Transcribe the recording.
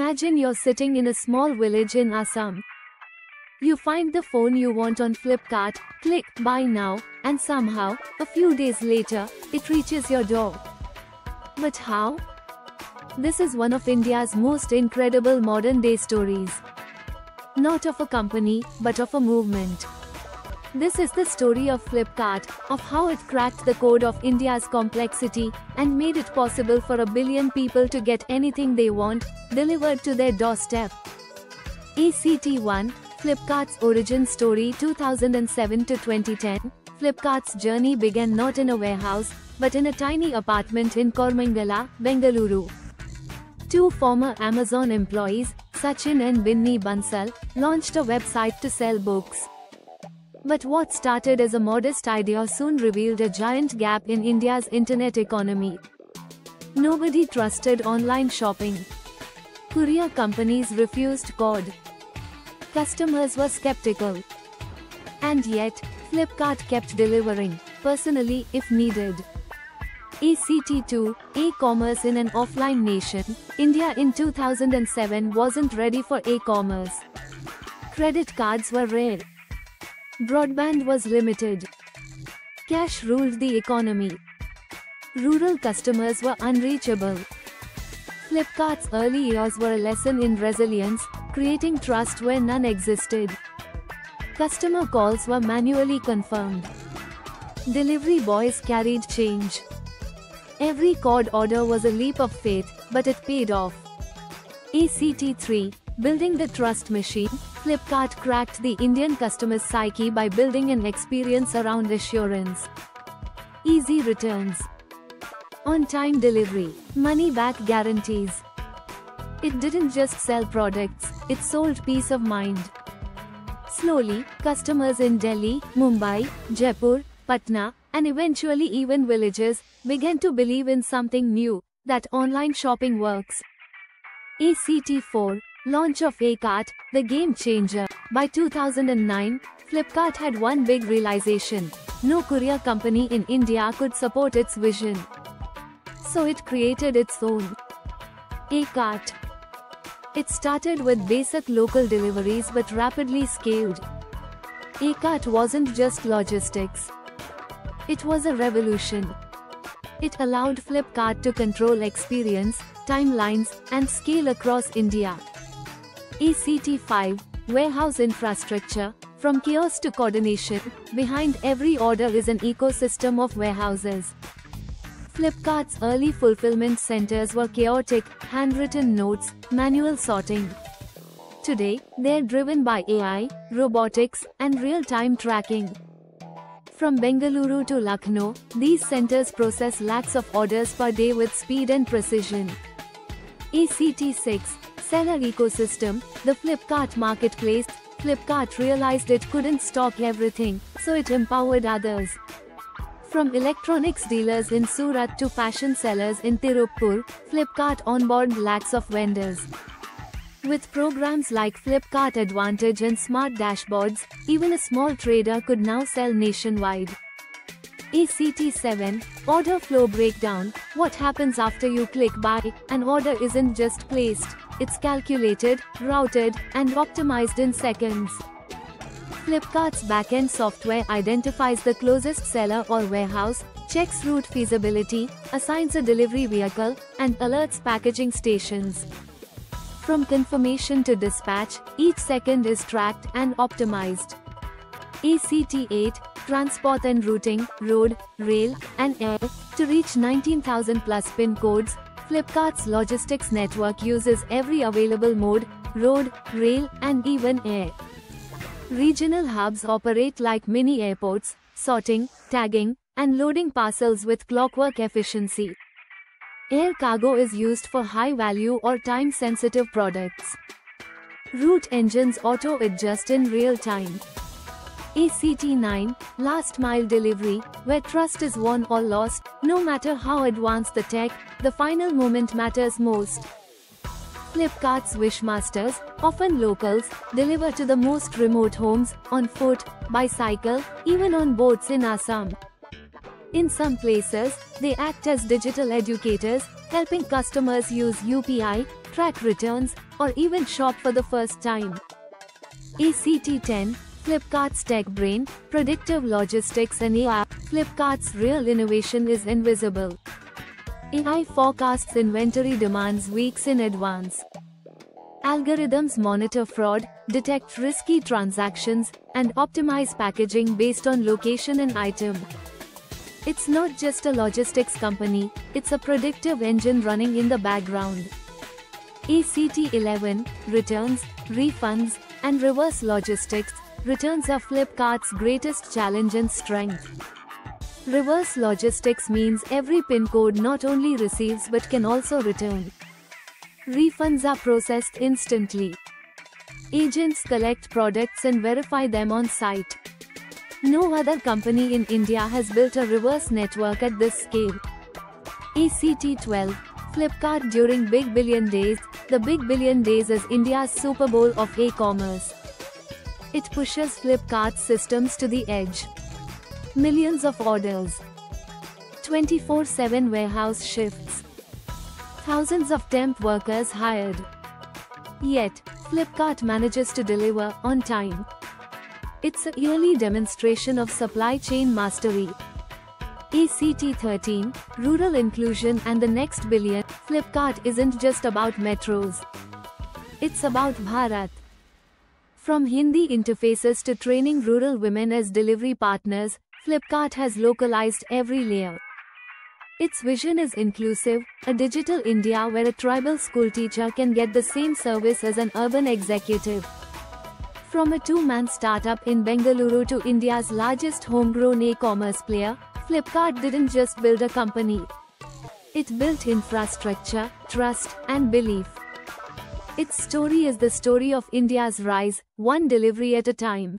Imagine you're sitting in a small village in Assam. You find the phone you want on Flipkart, click buy now, and somehow, a few days later, it reaches your door. But how? This is one of India's most incredible modern-day stories. Not of a company, but of a movement. This is the story of Flipkart, of how it cracked the code of India's complexity, and made it possible for 1 billion people to get anything they want, delivered to their doorstep. ACT1, Flipkart's origin story 2007 to 2010. Flipkart's journey began not in a warehouse, but in a tiny apartment in Kormangala, Bengaluru. Two former Amazon employees, Sachin and Binni Bansal, launched a website to sell books. But what started as a modest idea soon revealed a giant gap in India's internet economy. Nobody trusted online shopping. Courier companies refused code. Customers were skeptical. And yet, Flipkart kept delivering, personally if needed. ACT2, e-commerce in an offline nation. India in 2007 wasn't ready for e-commerce. Credit cards were rare. Broadband was limited. Cash ruled the economy. Rural customers were unreachable. Flipkart's early years were a lesson in resilience, creating trust where none existed. Customer calls were manually confirmed. Delivery boys carried change. Every code order was a leap of faith, but it paid off. ACT3, building the trust machine. Flipkart cracked the Indian customer's psyche by building an experience around assurance. Easy returns. On-time delivery. Money-back guarantees. It didn't just sell products, it sold peace of mind. Slowly, customers in Delhi, Mumbai, Jaipur, Patna, and eventually even villages, began to believe in something new, that online shopping works. ACT4, launch of eCart, the game changer. By 2009, Flipkart had one big realization: no courier company in India could support its vision. So it created its own eCart. It started with basic local deliveries but rapidly scaled. eCart wasn't just logistics. It was a revolution. It allowed Flipkart to control experience, timelines, and scale across India. ACT5, warehouse infrastructure. From kiosk to coordination, behind every order is an ecosystem of warehouses. Flipkart's early fulfillment centers were chaotic, handwritten notes, manual sorting. Today, they're driven by AI, robotics, and real-time tracking. From Bengaluru to Lucknow, these centers process lakhs of orders per day with speed and precision. ACT6, seller ecosystem. The Flipkart marketplace. Flipkart realized it couldn't stock everything, so it empowered others. From electronics dealers in Surat to fashion sellers in Tirupur, Flipkart onboarded lakhs of vendors. With programs like Flipkart Advantage and smart dashboards, even a small trader could now sell nationwide. ACT7, order flow breakdown. What happens after you click buy? An order isn't just placed, it's calculated, routed, and optimized in seconds. Flipkart's backend software identifies the closest seller or warehouse, checks route feasibility, assigns a delivery vehicle, and alerts packaging stations. From confirmation to dispatch, each second is tracked and optimized. ACT8, transport and routing, road, rail, and air. To reach 19,000 plus PIN codes, Flipkart's logistics network uses every available mode: road, rail, and even air. Regional hubs operate like mini airports, sorting, tagging, and loading parcels with clockwork efficiency. Air cargo is used for high-value or time-sensitive products. Route engines auto-adjust in real time. ACT9, last-mile delivery, where trust is won or lost. No matter how advanced the tech, the final moment matters most. Flipkart's Wishmasters, often locals, deliver to the most remote homes, on foot, bicycle, even on boats in Assam. In some places, they act as digital educators, helping customers use UPI, track returns, or even shop for the first time. ACT10, Flipkart's tech brain, predictive logistics and AI. Flipkart's real innovation is invisible. AI forecasts inventory demands weeks in advance. Algorithms monitor fraud, detect risky transactions, and optimize packaging based on location and item. It's not just a logistics company, it's a predictive engine running in the background. ACT11, returns, refunds, and reverse logistics. Returns are Flipkart's greatest challenge and strength. Reverse logistics means every PIN code not only receives but can also return. Refunds are processed instantly. Agents collect products and verify them on site. No other company in India has built a reverse network at this scale. ACT12, Flipkart during Big Billion Days. The Big Billion Days is India's Super Bowl of e-commerce. It pushes Flipkart's systems to the edge. Millions of orders. 24/7 warehouse shifts. Thousands of temp workers hired. Yet, Flipkart manages to deliver on time. It's a yearly demonstration of supply chain mastery. ACT13, rural inclusion and the next billion. Flipkart isn't just about metros. It's about Bharat. From Hindi interfaces to training rural women as delivery partners, Flipkart has localized every layer. Its vision is inclusive, a digital India where a tribal schoolteacher can get the same service as an urban executive. From a two-man startup in Bengaluru to India's largest homegrown e-commerce player, Flipkart didn't just build a company. It built infrastructure, trust, and belief. Its story is the story of India's rise, one delivery at a time.